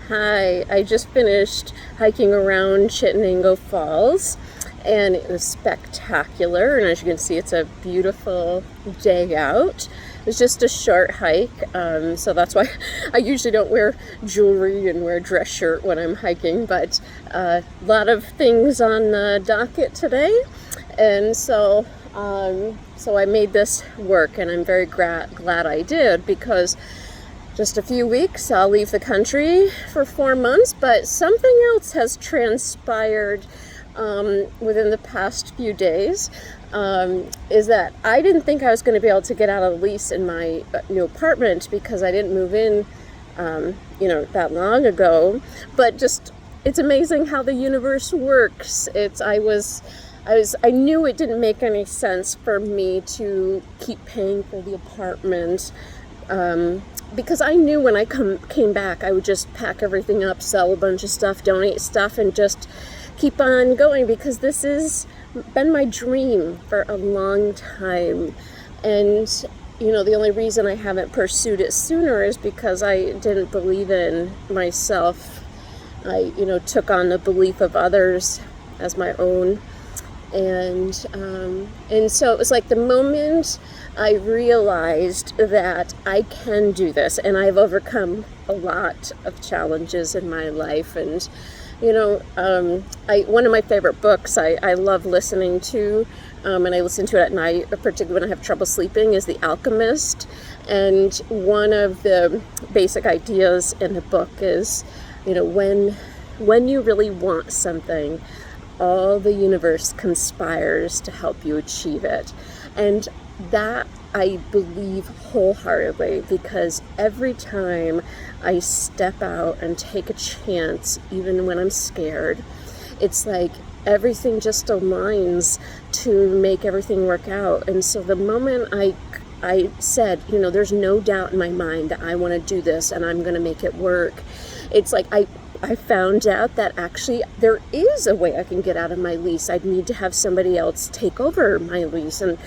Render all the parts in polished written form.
Hi, I just finished hiking around Chittenango Falls and it was spectacular. And as you can see, it's a beautiful day out. It was just a short hike, so that's why I usually don't wear jewelry and wear a dress shirt when I'm hiking, but a lot of things on the docket today. And so I made this work, and I'm very glad I did, because just a few weeks, I'll leave the country for 4 months, but something else has transpired within the past few days, is that I didn't think I was going to be able to get out of the lease in my new apartment because I didn't move in, that long ago. But just, it's amazing how the universe works. I knew it didn't make any sense for me to keep paying for the apartment, because I knew when I came back, I would just pack everything up, sell a bunch of stuff, donate stuff, and just keep on going, because this has been my dream for a long time. And, the only reason I haven't pursued it sooner is because I didn't believe in myself. I, took on the belief of others as my own. And so it was like the moment I realized that I can do this, and I've overcome a lot of challenges in my life. And, one of my favorite books I love listening to, and I listen to it at night, particularly when I have trouble sleeping, is The Alchemist. And one of the basic ideas in the book is, when you really want something, all the universe conspires to help you achieve it. And that I believe wholeheartedly, because every time I step out and take a chance, even when I'm scared, it's like everything just aligns to make everything work out. And so the moment I said, there's no doubt in my mind that I want to do this and I'm going to make it work, it's like I found out that actually there is a way I can get out of my lease. I'd need to have somebody else take over my lease. And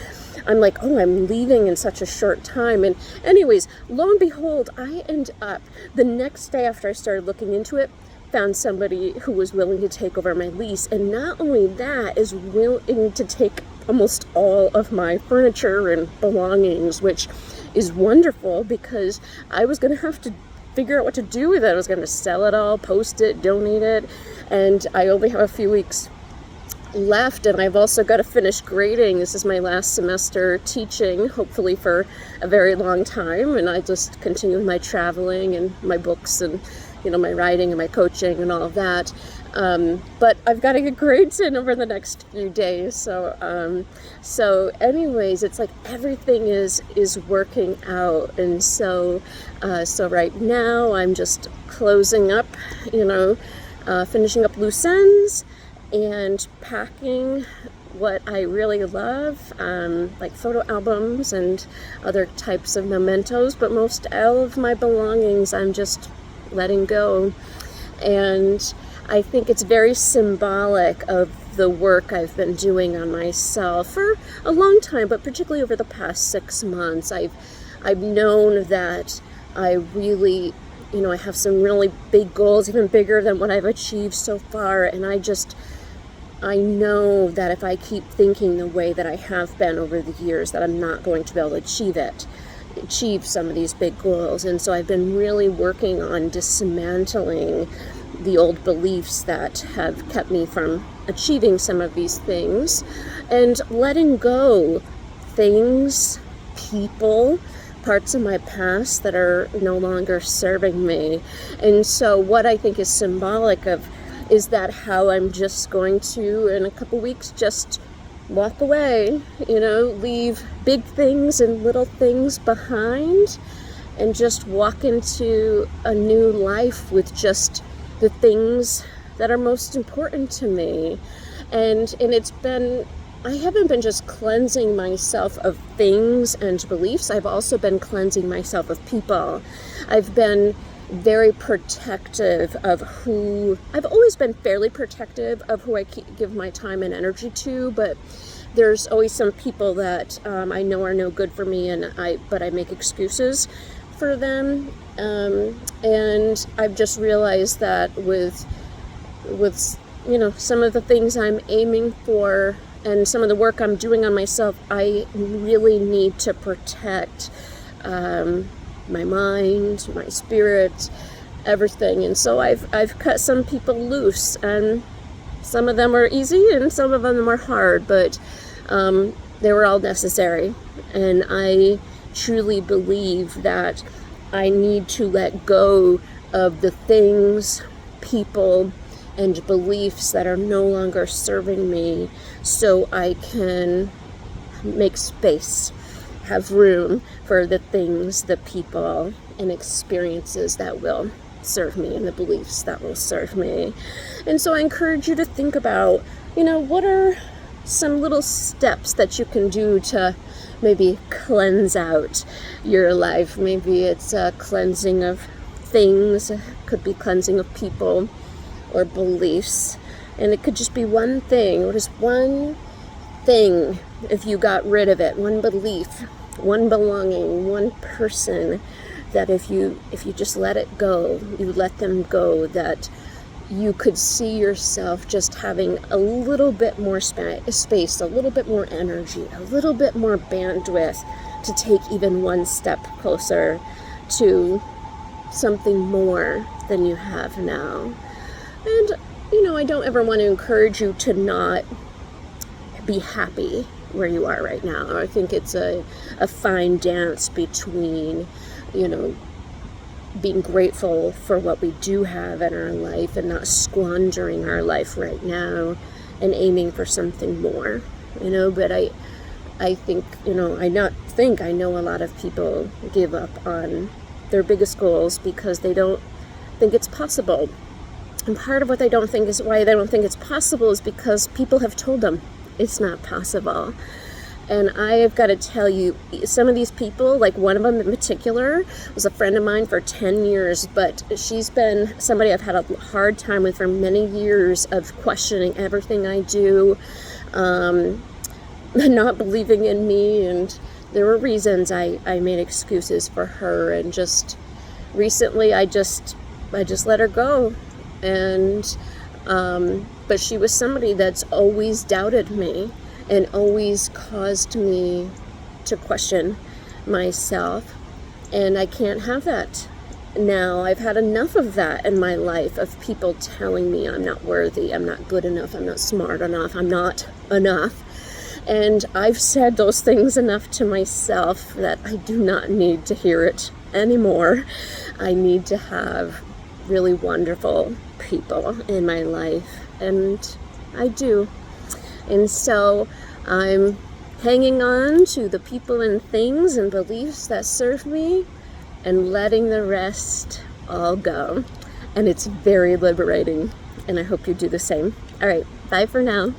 I'm like, I'm leaving in such a short time. And anyways, lo and behold, I end up the next day after I started looking into it, found somebody who was willing to take over my lease. And not only that, is willing to take almost all of my furniture and belongings, which is wonderful, because I was going to have to figure out what to do with it. I was going to sell it all, post it, donate it, and I only have a few weeks left, and I've also got to finish grading. This is my last semester teaching, hopefully for a very long time, and I just continue with my traveling and my books and my writing and my coaching and all of that. But I've got to get grades in over the next few days. So anyways, it's like everything is working out. And so right now I'm just closing up, finishing up loose ends and packing what I really love, like photo albums and other types of mementos, but most all of my belongings I'm just letting go. And I think it's very symbolic of the work I've been doing on myself for a long time, but particularly over the past 6 months. I've known that I really, I have some really big goals, even bigger than what I've achieved so far. And I know that if I keep thinking the way that I have been over the years, that I'm not going to be able to achieve some of these big goals. And so I've been really working on dismantling the old beliefs that have kept me from achieving some of these things, and letting go things, people, parts of my past that are no longer serving me. And so what I think is symbolic of is that how I'm just going to, in a couple weeks, just walk away, leave big things and little things behind, and just walk into a new life with just the things that are most important to me. And it's been, I haven't been just cleansing myself of things and beliefs, I've also been cleansing myself of people. I've been very protective of I've always been fairly protective of who I give my time and energy to, but there's always some people that I know are no good for me, but I make excuses for them. And I've just realized that with some of the things I'm aiming for and some of the work I'm doing on myself, I really need to protect my mind, my spirit, everything. And so I've cut some people loose, and some of them were easy and some of them were hard, but they were all necessary. And I truly believe that I need to let go of the things, people, and beliefs that are no longer serving me, so I can make space, have room for the things, the people, and experiences that will serve me, and the beliefs that will serve me. And so I encourage you to think about, what are some little steps that you can do to maybe cleanse out your life. Maybe it's a cleansing of things, it could be cleansing of people or beliefs, and it could just be one thing, or just one thing. If you got rid of it, one belief, one belonging, one person, that if you just let it go, you let them go, that you could see yourself just having a little bit more space, a little bit more energy, a little bit more bandwidth to take even one step closer to something more than you have now. And, I don't ever want to encourage you to not be happy where you are right now. I think it's a fine dance between, being grateful for what we do have in our life and not squandering our life right now and aiming for something more, but I think, I know a lot of people give up on their biggest goals because they don't think it's possible. And part of what they don't think is why they don't think it's possible is because people have told them it's not possible. And I have got to tell you, some of these people, like one of them in particular, was a friend of mine for 10 years, but she's been somebody I've had a hard time with for many years, of questioning everything I do, not believing in me, and there were reasons I made excuses for her, and just recently I just let her go. And but she was somebody that's always doubted me and always caused me to question myself, and I can't have that now. I've had enough of that in my life, of people telling me I'm not worthy, I'm not good enough, I'm not smart enough, I'm not enough. And I've said those things enough to myself that I do not need to hear it anymore. I need to have really wonderful people in my life, and I do. And so I'm hanging on to the people and things and beliefs that serve me and letting the rest all go. And it's very liberating, and I hope you do the same. All right, bye for now.